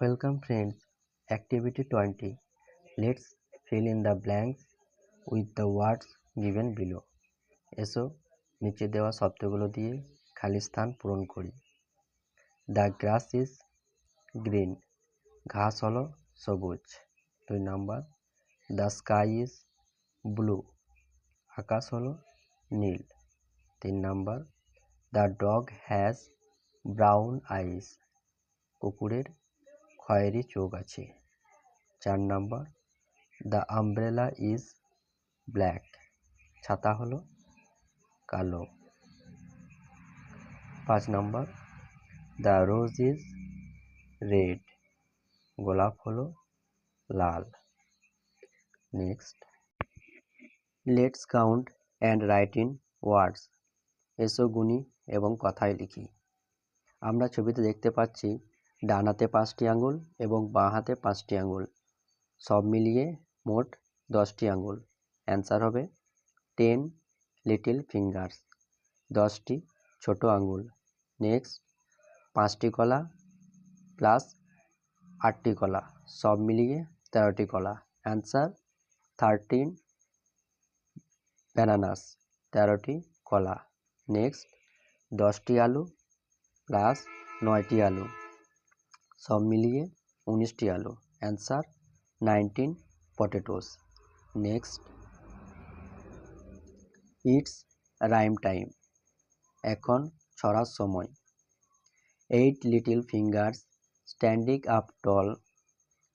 Welcome friends. Activity 20. Let's fill in the blanks with the words given below. এসো নিচে দেওয়া শব্দগুলো দিয়ে খালি স্থান পূরণ করি। The grass is green. ঘাস হলো সবুজ। 2 number. The sky is blue. আকাশ হলো নীল। 3 number. The dog has brown eyes. কুকুরের খয়েরি চোখ আছে। 4 number. The umbrella is black. ছাতা হলো কালো। 5 number. The rose is red. গোলাপ হলো লাল। Next, let's count and write in words. এসো গুনি এবং কথায় লিখি। আমরা ছবিতে দেখতে পাচ্ছি ডান হাতে 5টি আঙুল এবং বাঁ হাতে 5টি আঙুল, সব মিলিয়ে মোট 10টি আঙুল। অ্যান্সার হবে 10 লিটল ফিঙ্গার্স, 10টি ছোট আঙুল। নেক্সট, 5টি কলা প্লাস 8টি কলা, সব মিলিয়ে 13টি কলা। অ্যান্সার 13 ব্যানানাস, 13টি কলা। নেক্সট, 10টি আলু প্লাস 9টি আলু, সব মিলিয়ে 19টি আলু। Answer 19 potatoes. Next, it's rhyme time. এখন ছড়ার সময়। 8 little fingers standing up tall.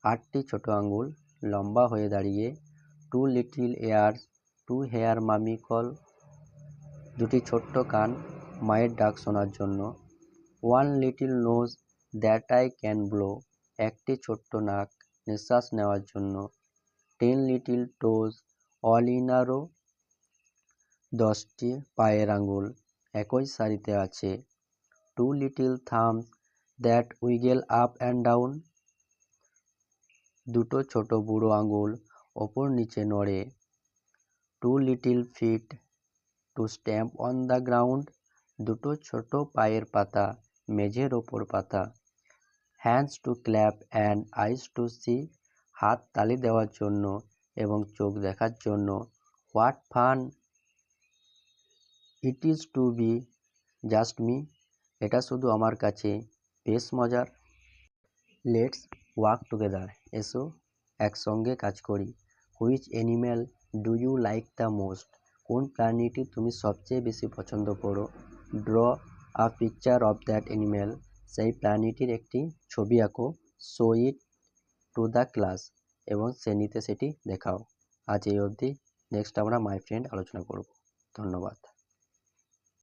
8টি ছোট আঙ্গুল লম্বা হয়ে দাঁড়িয়ে। 2 little ears to hear mummy call. 2টি ছোট্ট কান মায়ের ডাক শোনার জন্য। 1 little nose that I can blow. একটি ছোট্ট নাক নিঃশ্বাস নেওয়ার জন্য। 10 little toes all in a row. 10টি পায়ের আঙ্গুল একই সারিতে আছে। 2 little thumbs that wiggle up and down. 2টো ছোট বুড়ো আঙ্গুল ওপর নিচে নড়ে। 2 little feet to stamp on the ground. 2টো ছোট পায়ের পাতা মেঝের ওপর পাতা। Hands to clap and eyes to see. হাত তালি দেওয়ার জন্য এবং চোখ দেখার জন্য। What fun it is to be just me. এটা শুধু আমার কাছে বেশ মজার। Let's work together. এসো একসঙ্গে কাজ করি। Which animal do you like the most. কোন প্রাণীটি তুমি সবচেয়ে বেশি পছন্দ করো। Draw a picture of that animal. সেই প্রাণীটির একটি ছবি আঁকো। Show it to the class, এবং শ্রেণীতে সেটি দেখাও। আজ এই অবধি। নেক্সট আমরা মাই ফ্রেন্ড আলোচনা করব। ধন্যবাদ।